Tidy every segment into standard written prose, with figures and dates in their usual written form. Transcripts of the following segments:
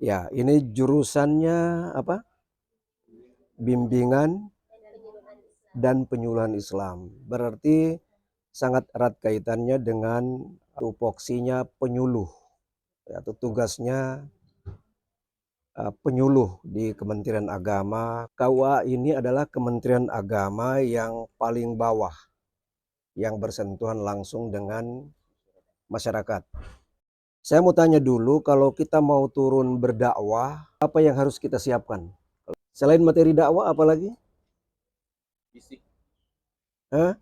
Ya, ini jurusannya apa? Bimbingan dan penyuluhan Islam. Berarti sangat erat kaitannya dengan tupoksinya penyuluh, atau tugasnya penyuluh di Kementerian Agama. KUA ini adalah Kementerian Agama yang paling bawah, yang bersentuhan langsung dengan masyarakat. Saya mau tanya dulu, kalau kita mau turun berdakwah, apa yang harus kita siapkan? Selain materi dakwah, apa lagi? Fisik. Hah?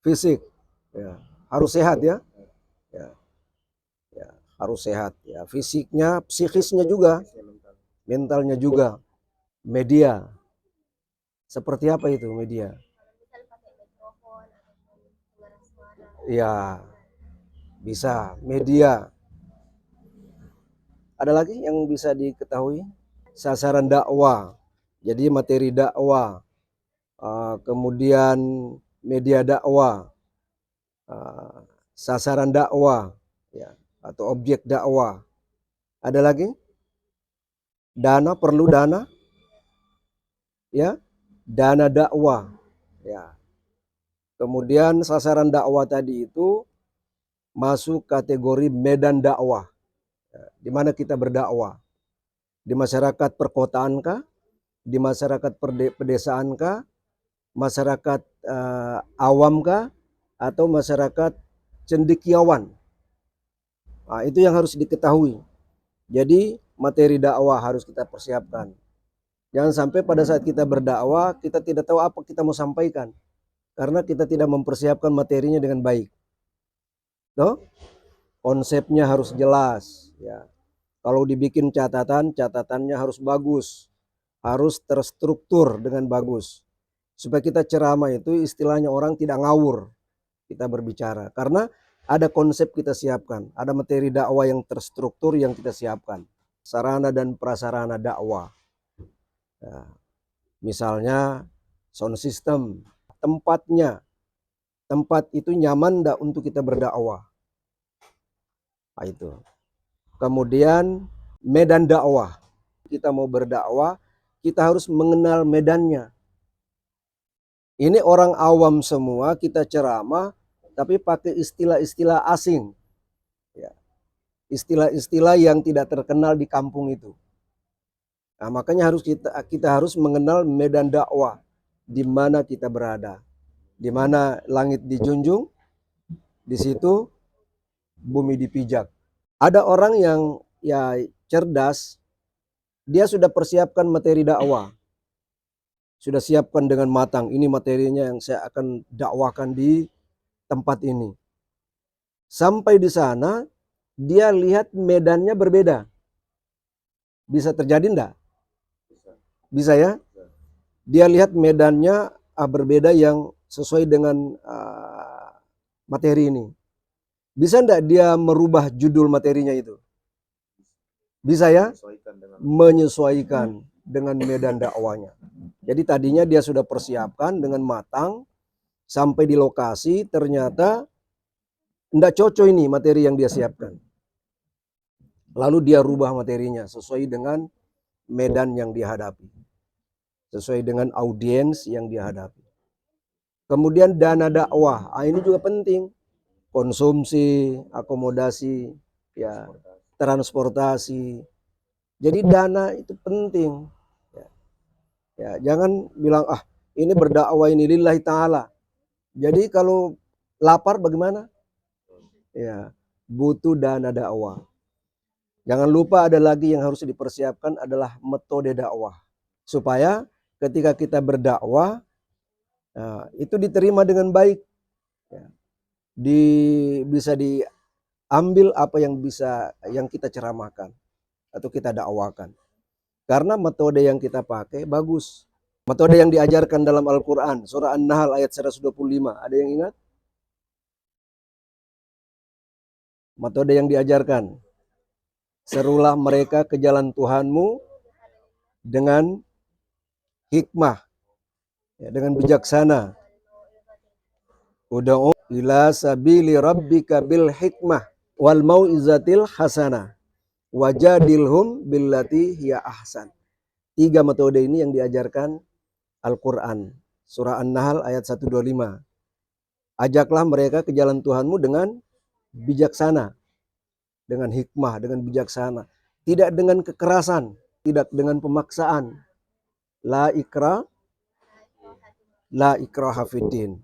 Fisik. Ya. Harus sehat ya. Ya. Ya. Harus sehat. Ya. Fisiknya, psikisnya juga, mentalnya juga. Media. Seperti apa itu media? Ya, bisa. Media. Ada lagi yang bisa diketahui? Sasaran dakwah. Jadi materi dakwah. Kemudian media dakwah. Sasaran dakwah. Ya, atau objek dakwah. Ada lagi? Dana, perlu dana. Ya, dana dakwah. Ya. Kemudian sasaran dakwah tadi itu masuk kategori medan dakwah. Ya, di mana kita berdakwah? Di masyarakat perkotaan kah? Di masyarakat pedesaan kah? Masyarakat awam kah? Atau masyarakat cendekiawan? Nah, itu yang harus diketahui. Jadi materi dakwah harus kita persiapkan. Jangan sampai pada saat kita berdakwah kita tidak tahu apa kita mau sampaikan karena kita tidak mempersiapkan materinya dengan baik. Tuh, konsepnya harus jelas ya. Kalau dibikin catatan, catatannya harus bagus, harus terstruktur dengan bagus. Supaya kita ceramah itu istilahnya orang tidak ngawur kita berbicara. Karena ada konsep kita siapkan, ada materi dakwah yang terstruktur yang kita siapkan. Sarana dan prasarana dakwah. Ya, misalnya sound system, tempatnya, tempat itu nyaman enggak untuk kita berdakwah. Nah, itu. Kemudian medan dakwah. Kita mau berdakwah, kita harus mengenal medannya. Ini orang awam semua, kita ceramah, tapi pakai istilah-istilah asing. Ya. Istilah-istilah yang tidak terkenal di kampung itu. Nah, makanya kita harus mengenal medan dakwah, di mana kita berada, di mana langit dijunjung, di situ bumi dipijak. Ada orang yang ya cerdas, dia sudah persiapkan materi dakwah, sudah siapkan dengan matang. Ini materinya yang saya akan dakwakan di tempat ini. Sampai di sana, dia lihat medannya berbeda. Bisa terjadi enggak? Bisa ya? Dia lihat medannya berbeda yang sesuai dengan materi ini. Bisa enggak dia merubah judul materinya itu? Bisa ya? Menyesuaikan dengan medan dakwanya. Jadi tadinya dia sudah persiapkan dengan matang, sampai di lokasi ternyata enggak cocok ini materi yang dia siapkan. Lalu dia rubah materinya sesuai dengan medan yang dihadapi, sesuai dengan audiens yang dihadapi. Kemudian dana dakwah, ini juga penting. Konsumsi, akomodasi, ya, transportasi. Jadi dana itu penting. Ya, ya, jangan bilang ini berdakwah ini lillahi ta'ala. Jadi kalau lapar bagaimana? Ya, butuh dana dakwah. Jangan lupa ada lagi yang harus dipersiapkan adalah metode dakwah. Supaya ketika kita berdakwah, itu diterima dengan baik. Ya. Bisa diambil apa yang kita ceramahkan atau kita dakwakan. Karena metode yang kita pakai bagus. Metode yang diajarkan dalam Al-Quran, surah An-Nahl ayat 125. Ada yang ingat? Metode yang diajarkan. Serulah mereka ke jalan Tuhanmu dengan hikmah, ya, dengan bijaksana. Ud'u ila sabili rabbika bil hikmah wal mau'izatil hasanah. wajadilhum billati hiya ahsan. 3 metode ini yang diajarkan Al-Quran. Surah An-Nahl ayat 125. Ajaklah mereka ke jalan Tuhanmu dengan bijaksana, dengan hikmah, dengan bijaksana. Tidak dengan kekerasan, tidak dengan pemaksaan. La ikraha fiddin.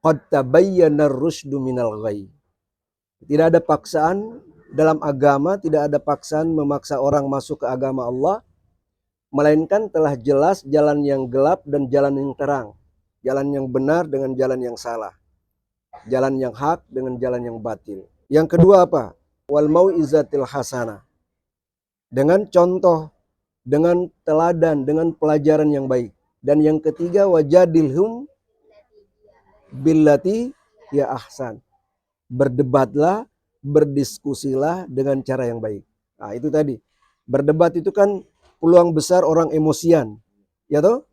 Qad tabayyana ar-rusydu minal ghayy. Tidak ada paksaan dalam agama, tidak ada paksaan memaksa orang masuk ke agama Allah, melainkan telah jelas jalan yang gelap dan jalan yang terang. Jalan yang benar dengan jalan yang salah. Jalan yang hak dengan jalan yang batil. Yang kedua apa? Wal mau'izatil hasanah. Dengan contoh, dengan teladan, dengan pelajaran yang baik. Dan yang ketiga, wajadilhum billati ya ahsan. Berdebatlah, berdiskusilah dengan cara yang baik. Nah, itu tadi. Berdebat itu kan peluang besar orang emosian. Ya toh?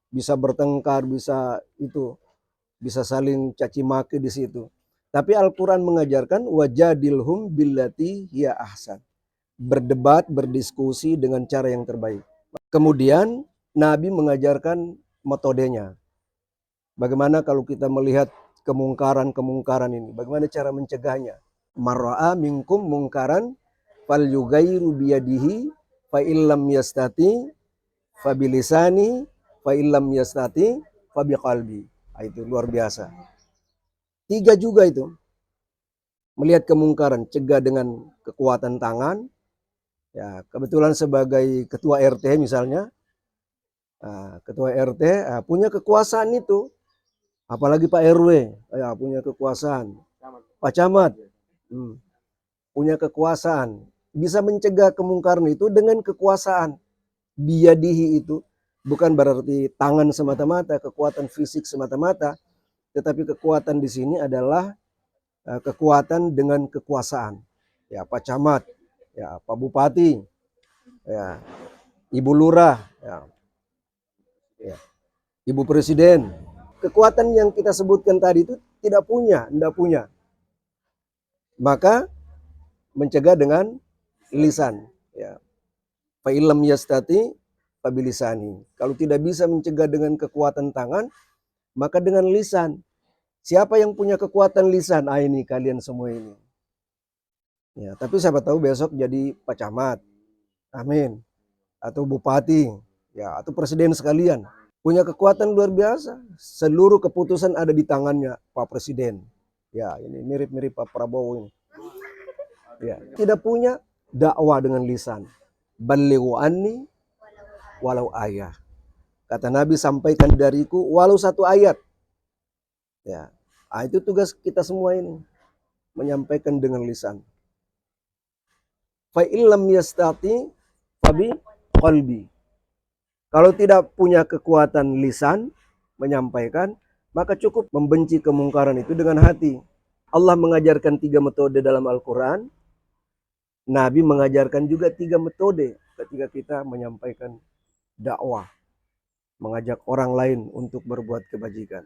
Bisa bertengkar, bisa saling caci maki di situ. Tapi Al-Quran mengajarkan wajadilhum billati hiya ahsan. Berdebat, berdiskusi dengan cara yang terbaik. Kemudian Nabi mengajarkan metodenya. Bagaimana kalau kita melihat kemungkaran ini, bagaimana cara mencegahnya? Marra'a minkum mungkaran fal yughayyiru biyadihi fa illam yastati fa bilisani fa illam yastati fa biqalbi. Itu luar biasa. 3 juga itu. Melihat kemungkaran, cegah dengan kekuatan tangan. Ya, kebetulan sebagai ketua RT misalnya, ketua RT punya kekuasaan itu. Apalagi Pak RW, ya punya kekuasaan. Pak Camat, punya kekuasaan. Bisa mencegah kemungkaran itu dengan kekuasaan. Biyadihi itu bukan berarti tangan semata-mata, kekuatan fisik semata-mata, tetapi kekuatan di sini adalah kekuatan dengan kekuasaan. Ya, Pak Camat, ya Pak Bupati, ya Ibu Lurah, ya Ibu Presiden. Kekuatan yang kita sebutkan tadi itu tidak punya. Maka mencegah dengan lisan. Ya. Fa illam yastati fabilisani. Kalau tidak bisa mencegah dengan kekuatan tangan, maka dengan lisan. Siapa yang punya kekuatan lisan? Ini kalian semua ini. Ya, tapi siapa tahu besok jadi Pak Camat. Amin. Atau bupati, ya, atau presiden sekalian. Punya kekuatan luar biasa. Seluruh keputusan ada di tangannya Pak Presiden. Ya, ini mirip-mirip Pak Prabowo ini. Ya, tidak punya dakwah dengan lisan. Balighu anni walau ayah. Kata Nabi, sampaikan dariku walau 1 ayat. Ya, itu tugas kita semua ini. Menyampaikan dengan lisan. Fa illam yastati fabi qalbi. Kalau tidak punya kekuatan lisan menyampaikan, maka cukup membenci kemungkaran itu dengan hati. Allah mengajarkan 3 metode dalam Al-Quran. Nabi mengajarkan juga 3 metode ketika kita menyampaikan dakwah. Mengajak orang lain untuk berbuat kebajikan.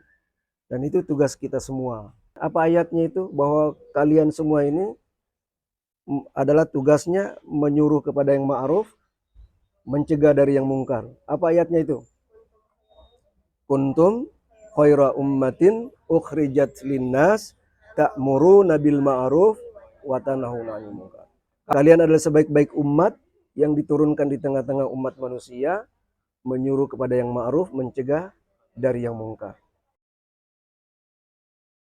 Dan itu tugas kita semua. Apa ayatnya itu? Bahwa kalian semua ini adalah tugasnya menyuruh kepada yang ma'ruf, mencegah dari yang mungkar. Apa ayatnya itu? Kuntum khaira ummatin ukhrijat linnas ta'muruna bil ma'ruf wa tanhauna 'anil munkar. Kalian adalah sebaik-baik umat yang diturunkan di tengah-tengah umat manusia, menyuruh kepada yang ma'ruf, mencegah dari yang mungkar.